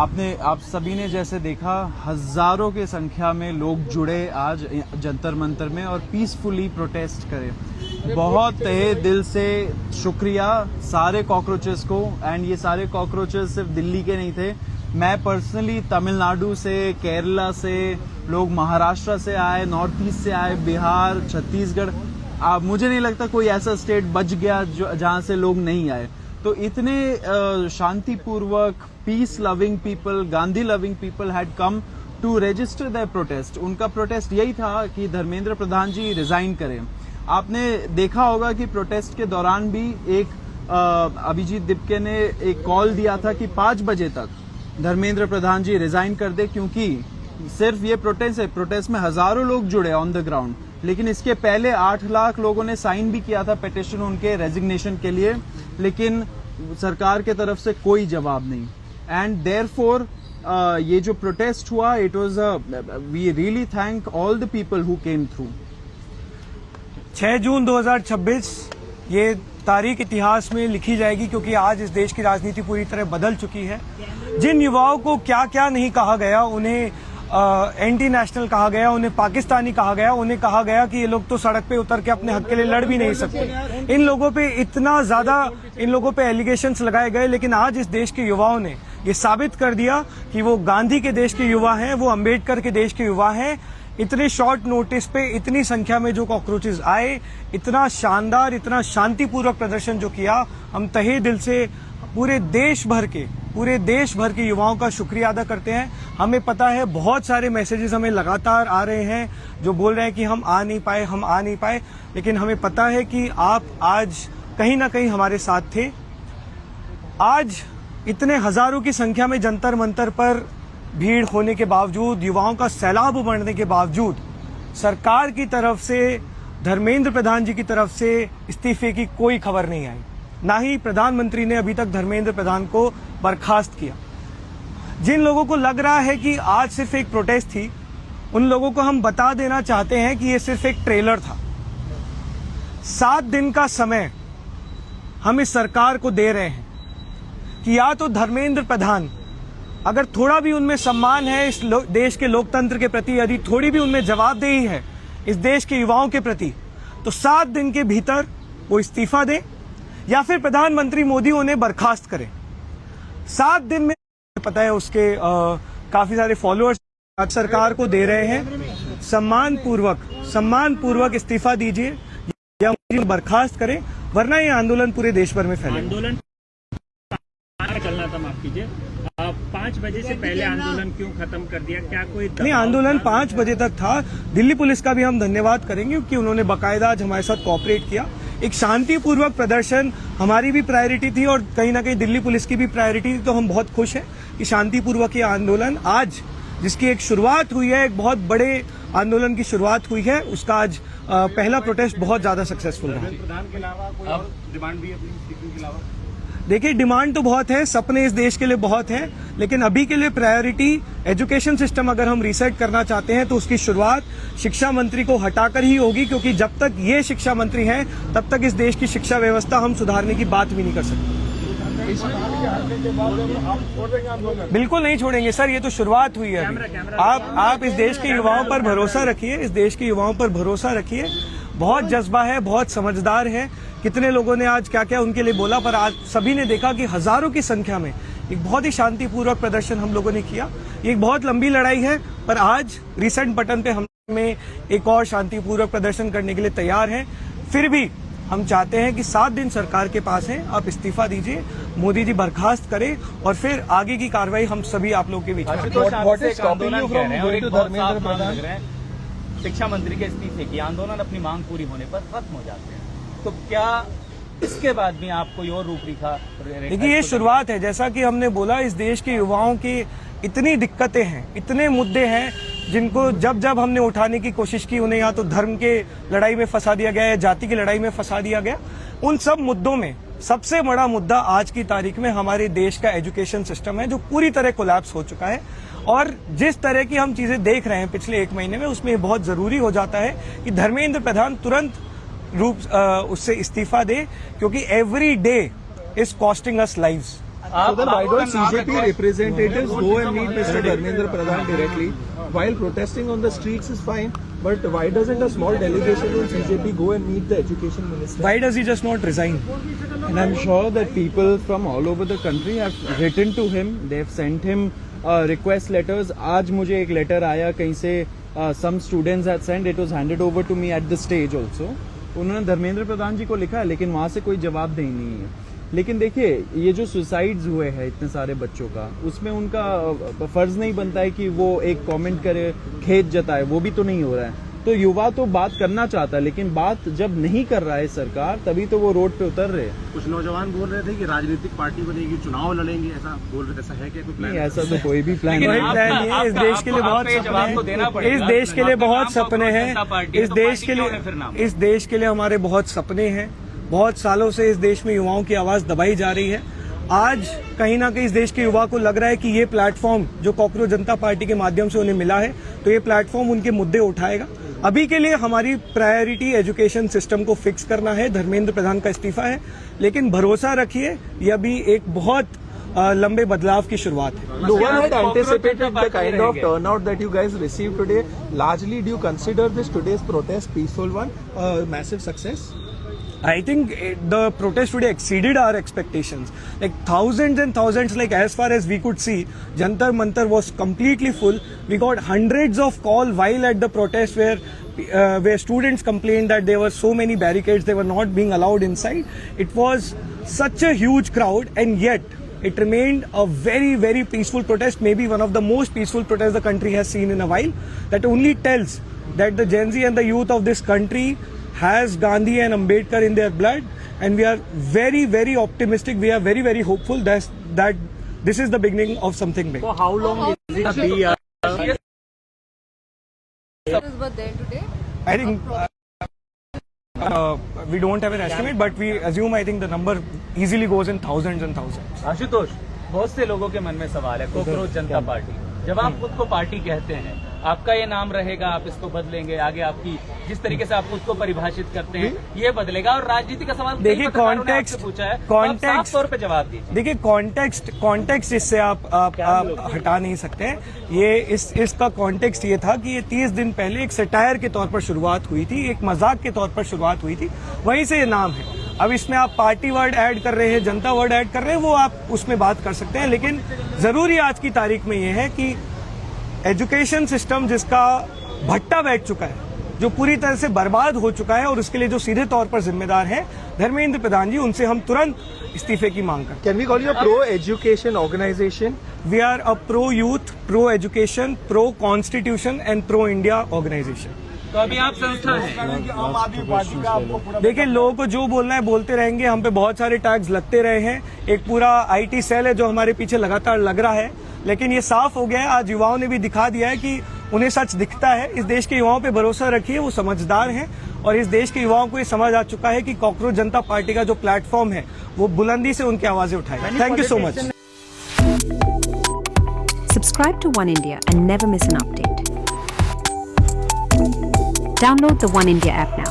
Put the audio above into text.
आप सभी ने जैसे देखा, हजारों के संख्या में लोग जुड़े आज जंतर मंतर में और पीसफुली प्रोटेस्ट करे। बहुत तहे दिल से शुक्रिया सारे कॉकरोचेस को। एंड ये सारे कॉकरोचेस सिर्फ दिल्ली के नहीं थे। मैं पर्सनली तमिलनाडु से, केरला से, लोग महाराष्ट्र से आए, नॉर्थ ईस्ट से आए, बिहार, छत्तीसगढ़, मुझे नहीं लगता कोई ऐसा स्टेट बच गया जहां से लोग नहीं आए। तो इतने शांतिपूर्वक, peace loving people, Gandhi loving people had come to register their protest. उनका प्रोटेस्ट यही था कि धर्मेंद्र प्रधान जी रिजाइन करें। आपने देखा होगा कि प्रोटेस्ट के दौरान भी एक अभिजीत दिपके ने एक कॉल दिया था कि 5 बजे तक धर्मेंद्र प्रधान जी रिजाइन कर दे, क्योंकि सिर्फ ये प्रोटेस्ट है, प्रोटेस्ट में हजारों लोग जुड़े ऑन द ग्राउंड। लेकिन इसके पहले 8 लाख लोगों ने साइन भी किया था पिटिशन उनके रेजिग्नेशन के लिए, लेकिन सरकार के तरफ से कोई जवाब नहीं। एंड देयरफॉर ये जो प्रोटेस्ट हुआ, it was we really thank all the people who came through. 6 जून 2026 ये तारीख इतिहास में लिखी जाएगी, क्योंकि आज इस देश की राजनीति पूरी तरह बदल चुकी है। जिन युवाओं को क्या क्या नहीं कहा गया, उन्हें एंटी नेशनल कहा गया, उन्हें पाकिस्तानी कहा गया, उन्हें कहा गया कि ये लोग तो सड़क पे उतर के अपने हक के लिए लड़ भी नहीं सकते। इन लोगों पे इतना ज्यादा इन लोगों पे एलिगेशंस लगाए गए, लेकिन आज इस देश के युवाओं ने ये साबित कर दिया कि वो गांधी के देश के युवा हैं, वो अंबेडकर के देश के युवा हैं। इतने शॉर्ट नोटिस पे इतनी संख्या में जो कॉकरोचेस आए, इतना शानदार, इतना शांतिपूर्वक प्रदर्शन जो किया, हम तहे दिल से पूरे देश भर के युवाओं का शुक्रिया अदा करते हैं। हमें पता है बहुत सारे मैसेजेस हमें लगातार आ रहे हैं जो बोल रहे हैं कि हम आ नहीं पाए, लेकिन हमें पता है कि आप आज कहीं ना कहीं हमारे साथ थे। आज इतने हजारों की संख्या में जंतर मंतर पर भीड़ होने के बावजूद, युवाओं का सैलाब उमड़ने के बावजूद, सरकार की तरफ से, धर्मेंद्र प्रधान जी की तरफ से इस्तीफे की कोई खबर नहीं आई। ना ही प्रधानमंत्री ने अभी तक धर्मेंद्र प्रधान को बर्खास्त किया। जिन लोगों को लग रहा है कि आज सिर्फ एक प्रोटेस्ट थी, उन लोगों को हम बता देना चाहते हैं कि ये सिर्फ एक ट्रेलर था। 7 दिन का समय हम इस सरकार को दे रहे हैं कि या तो धर्मेंद्र प्रधान, अगर थोड़ा भी उनमें सम्मान है इस देश के लोकतंत्र के प्रति, यदि थोड़ी भी उनमें जवाबदेही है इस देश के युवाओं के प्रति, तो 7 दिन के भीतर वो इस्तीफा दें या फिर प्रधानमंत्री मोदी उन्हें बर्खास्त करें। 7 दिन में पता है उसके काफी सारे फॉलोअर्स सरकार को दे रहे हैं। सम्मान पूर्वक इस्तीफा दीजिए या मुझे बर्खास्त करें, वरना ये आंदोलन पूरे देश भर में फैलेगा। आंदोलन चलना था, माफ कीजिए, 5 बजे से पहले आंदोलन क्यों खत्म कर दिया? क्या कोई नहीं, आंदोलन 5 बजे तक था। दिल्ली पुलिस का भी हम धन्यवाद करेंगे क्योंकि उन्होंने बाकायदा आज हमारे साथ कोऑपरेट किया। एक शांतिपूर्वक प्रदर्शन हमारी भी प्रायोरिटी थी और कहीं ना कहीं दिल्ली पुलिस की भी प्रायोरिटी थी। तो हम बहुत खुश हैं कि शांतिपूर्वक ये आंदोलन आज, जिसकी एक शुरुआत हुई है, एक बहुत बड़े आंदोलन की शुरुआत हुई है, उसका आज पहला प्रोटेस्ट बहुत ज्यादा सक्सेसफुल रहा। प्रधान के अलावा कोई और डिमांड भी है अपनी स्पीकिंग के अलावा? देखिए, डिमांड तो बहुत है, सपने इस देश के लिए बहुत हैं, लेकिन अभी के लिए प्रायोरिटी एजुकेशन सिस्टम अगर हम रीसेट करना चाहते हैं तो उसकी शुरुआत शिक्षा मंत्री को हटाकर ही होगी, क्योंकि जब तक ये शिक्षा मंत्री हैं तब तक इस देश की शिक्षा व्यवस्था हम सुधारने की बात भी नहीं कर सकते। बिल्कुल नहीं छोड़ेंगे सर, ये तो शुरुआत हुई है। आप इस देश के युवाओं पर भरोसा रखिए, इस देश के युवाओं पर भरोसा रखिए। बहुत जज्बा है, बहुत समझदार है। कितने लोगों ने आज क्या क्या उनके लिए बोला, पर आज सभी ने देखा कि हजारों की संख्या में एक बहुत ही शांतिपूर्वक प्रदर्शन हम लोगों ने किया। ये एक बहुत लंबी लड़ाई है, पर आज रीसेंट बटन पे हम में एक और शांतिपूर्वक प्रदर्शन करने के लिए तैयार हैं। फिर भी हम चाहते हैं कि 7 दिन सरकार के पास हैं, आप इस्तीफा दीजिए, मोदी जी बर्खास्त करें और फिर आगे की कार्रवाई हम सभी आप लोगों के बीच में। शिक्षा मंत्री के इस्तीफे की आंदोलन अपनी मांग पूरी होने पर खत्म हो जाते हैं, तो क्या इसके बाद भी आप कोई और रूपरेखा? देखिए, ये शुरुआत है। जैसा कि हमने बोला, इस देश के युवाओं की इतनी दिक्कतें हैं, इतने मुद्दे हैं जिनको जब जब हमने उठाने की कोशिश की, उन्हें या तो धर्म के लड़ाई में फंसा दिया गया या जाति की लड़ाई में फंसा दिया गया। उन सब मुद्दों में सबसे बड़ा मुद्दा आज की तारीख में हमारे देश का एजुकेशन सिस्टम है, जो पूरी तरह कोलैप्स हो चुका है। और जिस तरह की हम चीजें देख रहे हैं पिछले 1 महीने में, उसमें बहुत जरूरी हो जाता है कि धर्मेंद्र प्रधान तुरंत उससे इस्तीफा दे, क्योंकि every day is costing us lives. So then why don't CJP representatives go and meet Mr. Dharmendra Pradhan directly? While protesting on the streets is fine, but why doesn't a small delegation from CJP go and meet the education minister? Why does he just not resign? And I'm sure that people from all over the country have written to him. They've sent him request letters. आज मुझे एक letter आया कहीं से, some students had sent. It was handed over to me at the stage also. उन्होंने धर्मेंद्र प्रधान जी को लिखा है, लेकिन वहां से कोई जवाब दे नहीं है. लेकिन देखिए, ये जो सुसाइड्स हुए हैं इतने सारे बच्चों का, उसमें उनका फर्ज नहीं बनता है कि वो एक कमेंट करे, खेद जताए. वो भी तो नहीं हो रहा है. तो युवा तो बात करना चाहता है, लेकिन बात जब नहीं कर रहा है सरकार, तभी तो वो रोड पे उतर रहे हैं. कुछ नौजवान बोल रहे थे कि राजनीतिक पार्टी बनेगी, चुनाव लड़ेंगे, ऐसा बोल रहे थे. ऐसा है क्या कोई प्लान? नहीं, ऐसा तो कोई भी प्लान लेकिन नहीं आप- है. प्लान नहीं है. इस देश के लिए बहुत जवाब तो देना सपने पड़ेगा. हैं. इस देश के लिए बहुत आपका नाम सपने कांग्रेस हैं. जनता पार्टी है, इस तो देश पार्टी के क्यों है फिर नाम? लिए, इस देश के लिए हमारे बहुत सपने हैं. बहुत सालों से इस देश में युवाओं की आवाज दबाई जा रही है. आज कहीं ना कहीं इस देश के युवा को लग रहा है कि ये प्लेटफॉर्म जो कॉकरोच जनता पार्टी के माध्यम से उन्हें मिला है, तो ये प्लेटफॉर्म उनके मुद्दे उठाएगा. अभी के लिए हमारी प्रायोरिटी एजुकेशन सिस्टम को फिक्स करना है. धर्मेंद्र प्रधान का इस्तीफा है, लेकिन भरोसा रखिए, ये अभी एक बहुत लंबे बदलाव की शुरुआत है. No one had anticipated the kind of turnout that you guys received today. Largely, do you consider this today's protest peaceful one, a massive success? I think the protest today exceeded our expectations. Like thousands and thousands, like as far as we could see, Jantar Mantar was completely full. We got hundreds of calls while at the protest where students complained that there were so many barricades, they were not being allowed inside. It was such a huge crowd, and yet it remained a very, very peaceful protest, maybe one of the most peaceful protests the country has seen in a while. That only tells that the Gen Z and the youth of this country has Gandhi and Ambedkar in their blood, and we are very, very optimistic. We are very, very hopeful that this is the beginning of something big. So how long is it be? Were there today? I think we don't have an estimate, but we assume, I think the number easily goes in thousands and thousands. Ashutosh, बहुत से लोगों के मन में सवाल है, cockroach जनता party. जब आप खुद को पार्टी कहते हैं, आपका ये नाम रहेगा, आप इसको बदलेंगे, आगे आपकी जिस तरीके से आप खुद को परिभाषित करते हैं ये बदलेगा. और राजनीति का सवाल देखिए, कई पत्रकारों ने context- आपसे पूछा है, तो आप context- साफ तौर पे जवाब दीजिए. देखिए, कॉन्टेक्स्ट इससे आप हटा नहीं सकते हैं. ये इसका कॉन्टेक्स्ट ये था कि ये 30 दिन पहले एक सटायर के तौर पर शुरुआत हुई थी, एक मजाक के तौर पर शुरुआत हुई थी. वहीं से ये नाम है. अब इसमें आप पार्टी वर्ड ऐड कर रहे हैं, जनता वर्ड ऐड कर रहे हैं, वो आप उसमें बात कर सकते हैं. लेकिन जरूरी आज की तारीख में ये है कि एजुकेशन सिस्टम जिसका भट्टा बैठ चुका है, जो पूरी तरह से बर्बाद हो चुका है, और उसके लिए जो सीधे तौर पर जिम्मेदार हैं धर्मेंद्र प्रधान जी, उनसे हम तुरंत इस्तीफे की मांग करते Can we call you a pro-education organization? हैं. We are a pro youth, pro education, pro constitution and pro India organisation. तो अभी आप संस्था हैं. देखिए, लोगों को जो बोलना है बोलते रहेंगे. हम पे बहुत सारे टैग्स लगते रहे हैं. एक पूरा आईटी सेल है जो हमारे पीछे लगातार लग रहा है. लेकिन ये साफ हो गया है, आज युवाओं ने भी दिखा दिया है कि उन्हें सच दिखता है. इस देश के युवाओं पे भरोसा रखिए, वो समझदार हैं, और इस देश के युवाओं को ये समझ आ चुका है कि कॉकरोच जनता पार्टी का जो प्लेटफॉर्म है वो बुलंदी से उनकी आवाजें उठाएगा. Thank you so much. Subscribe to One India and never miss an update. Download the One India app now.